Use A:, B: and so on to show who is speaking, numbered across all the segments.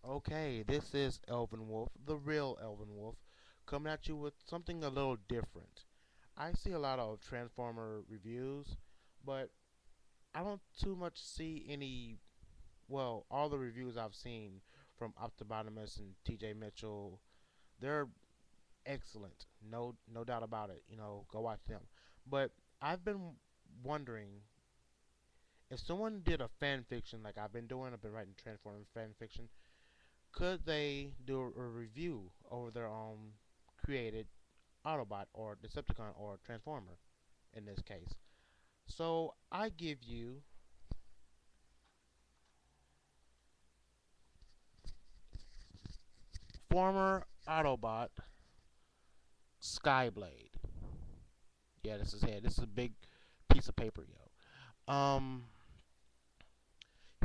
A: Okay, this is Elvin Wolf, the real Elvin Wolf, coming at you with something a little different. I see a lot of Transformer reviews, but I don't too much see any. Well, all the reviews I've seen from Optibotimus and T.J. Mitchell, they're excellent. No doubt about it. Go watch them. But I've been wondering if someone did a fan fiction like I've been doing. I've been writing Transformer fan fiction. Could they do a review over their own created Autobot or Decepticon or Transformer in this case? So I give you former Autobot Skyblade. Yeah, this is it. This is a big piece of paper, yo.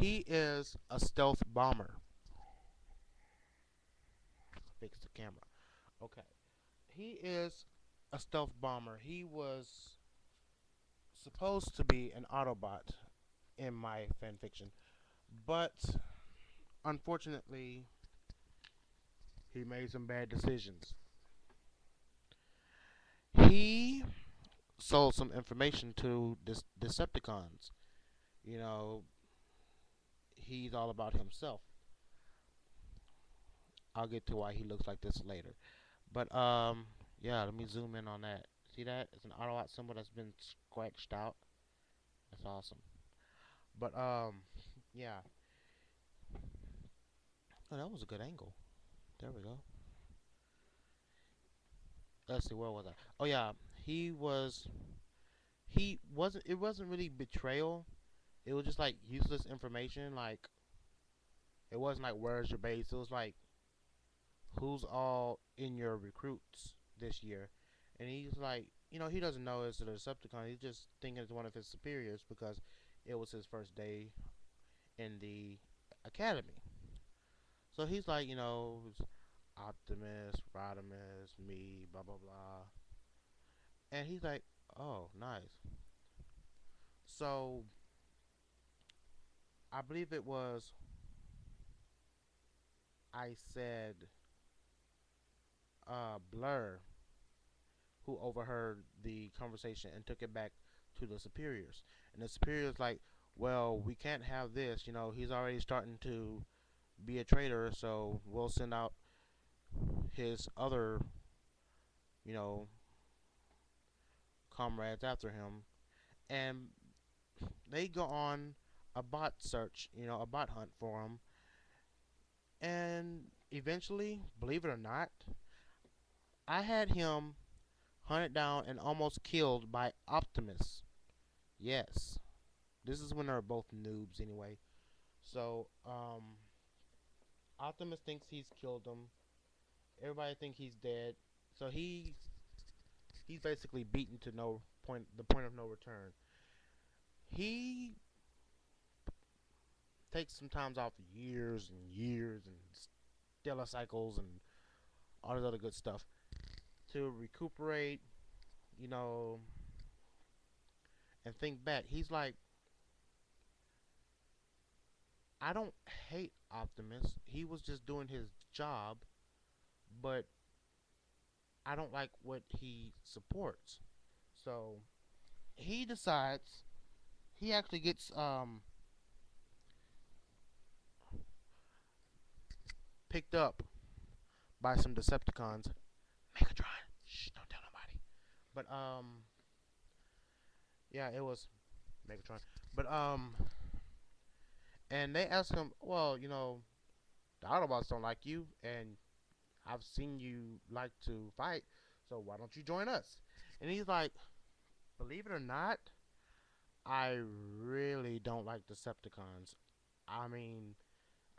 A: He is a stealth bomber. Fix the camera. Okay. He is a stealth bomber. He was supposed to be an Autobot in my fanfiction, but unfortunately, he made some bad decisions. He sold some information to Decepticons. You know, he's all about himself. I'll get to why he looks like this later. But yeah, let me zoom in on that. See that? It's an Autobot symbol that's been scratched out. That's awesome. But yeah. Oh, that was a good angle. There we go. Let's see, where was I? Oh yeah, he was. He wasn't. It wasn't really betrayal. It was just like useless information. Like it wasn't like where's your base. It was like who's all in your recruits this year, and he's like, he doesn't know it's a Decepticon. He's just thinking it's one of his superiors because it was his first day in the academy. So he's like, Optimus, Rodimus, me, blah blah blah, and he's like, oh, nice. So I believe it was I said Blur who overheard the conversation and took it back to the superiors. And the superiors like, well, we can't have this. He's already starting to be a traitor, so we'll send out his other, you know, comrades after him. And they go on a bot search, a bot hunt for him. And eventually, believe it or not, I had him hunted down and almost killed by Optimus. Yes. This is when they're both noobs anyway. So, Optimus thinks he's killed him. Everybody thinks he's dead. So he's basically beaten to no point, the point of no return. He takes some times off, years and years and stellar cycles and all this other good stuff to recuperate, you know, and think back. He's like, I don't hate Optimus. He was just doing his job, but I don't like what he supports. So he decides he actually gets picked up by some Decepticons. Megatron. Shh, don't tell nobody. But yeah, it was Megatron. But and they ask him, well, the Autobots don't like you, and I've seen you like to fight, so why don't you join us? And he's like, believe it or not, I really don't like Decepticons. I mean,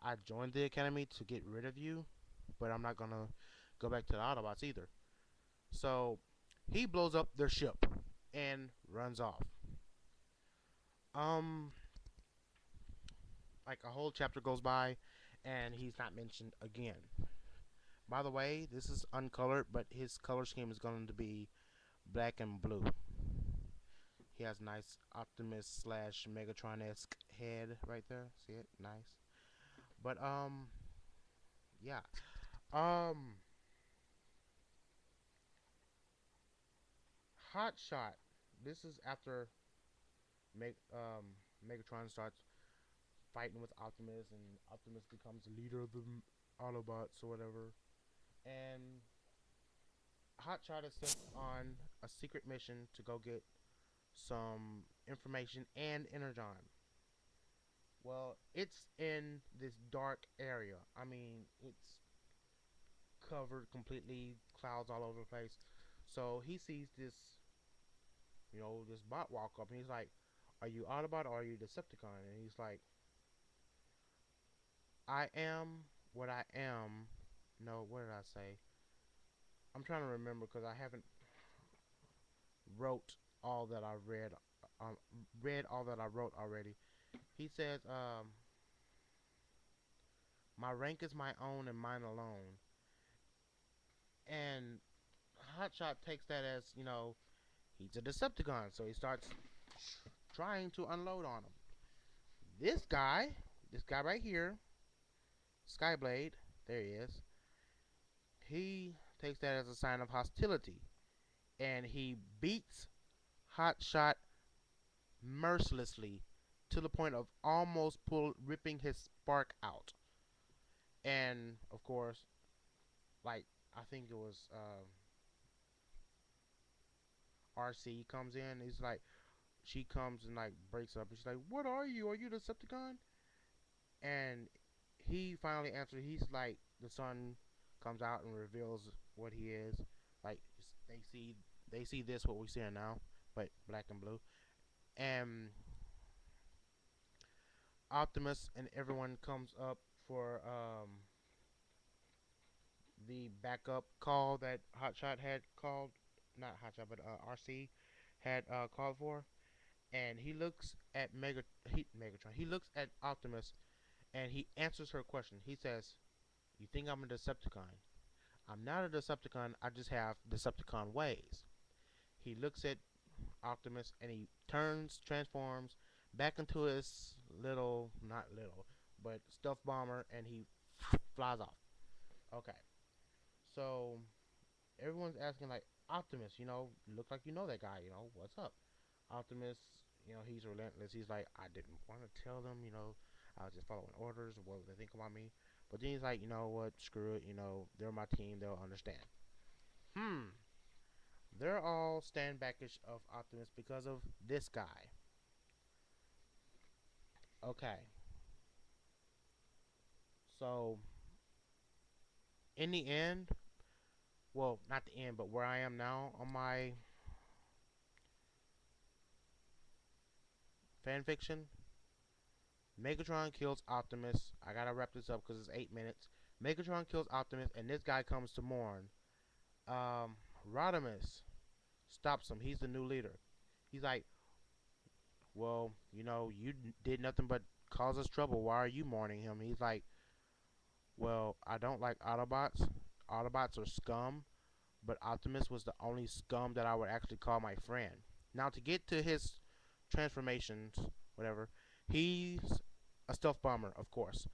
A: I joined the Academy to get rid of you, but I'm not gonna go back to the Autobots either. So he blows up their ship and runs off. Um, like a whole chapter goes by, and he's not mentioned again. By the way, this is uncolored, but his color scheme is going to be black and blue. He has nice Optimus slash Megatron esque head right there. See it? Nice. But Yeah. Um, Hot Shot. This is after Megatron starts fighting with Optimus, and Optimus becomes the leader of the Autobots or whatever. And Hotshot is sent on a secret mission to go get some information and Energon. Well, it's in this dark area. I mean, it's covered completely, clouds all over the place. So he sees this, this bot walk up, and he's like, "Are you Autobot or are you Decepticon?" And he's like, "I am what I am." No, what did I say? I'm trying to remember because I haven't wrote all that I um, read all that I wrote already. He says, "My rank is my own and mine alone." And Hotshot takes that as he's a Decepticon, so he starts trying to unload on him. This guy, this guy right here, Skyblade, there he is. He takes that as a sign of hostility, and he beats Hotshot mercilessly to the point of almost ripping his spark out. And of course, like I think it was RC comes in. He's like, she comes and like breaks up, and she's like, "What are you? Are you the Decepticon?" And he finally answers. He's like, the sun comes out and reveals what he is. Like they see, they see this what we see now, but black and blue. And Optimus and everyone comes up for the backup call that Hotshot had called, not Hotshot, but RC had called for. And he looks at Megatron. He looks at Optimus, and he answers her question. He says, "You think I'm a Decepticon? I'm not a Decepticon. I just have Decepticon ways." He looks at Optimus, and he transforms back into his little, not little, but stuffed bomber, and he flies off. Okay, so everyone's asking like, "Optimus, you look like you know that guy. What's up?" Optimus, he's relentless. He's like, "I didn't want to tell them. I was just following orders. What would they think about me?" But then he's like, "You know what? Screw it. They're my team. They'll understand." Hmm. They're all stand backish of Optimus because of this guy. Okay. So in the end, well, not the end, but where I am now on my fan fiction, Megatron kills Optimus. I gotta wrap this up because it's 8 minutes. Megatron kills Optimus, and this guy comes to mourn. Rodimus stops him. He's the new leader. He's like, "Well, you did nothing but cause us trouble. Why are you mourning him?" He's like, "Well, I don't like Autobots. Autobots are scum, but Optimus was the only scum that I would actually call my friend." Now, to get to his transformations, whatever, he's a stealth bomber, of course.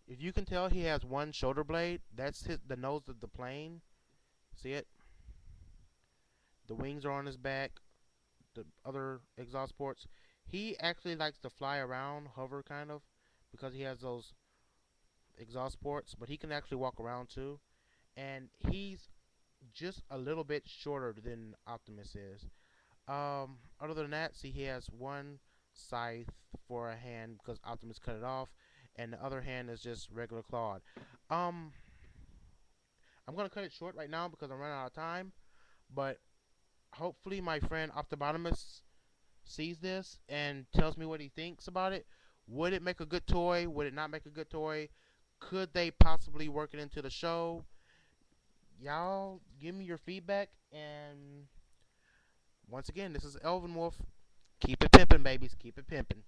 A: If you can tell, he has one shoulder blade. That's the nose of the plane. See it? The wings are on his back. The other exhaust ports. He actually likes to fly around, hover kind of, because he has those exhaust ports. But he can actually walk around too. And he's just a little bit shorter than Optimus is. Other than that, see, he has one scythe for a hand because Optimus cut it off, and the other hand is just regular clawed. Um, I'm gonna cut it short right now because I'm running out of time. But hopefully, my friend Optibotimus sees this and tells me what he thinks about it. Would it make a good toy? Would it not make a good toy? Could they possibly work it into the show? Y'all give me your feedback. And once again, this is Elven Wolf. Keep it pimping, babies. Keep it pimping.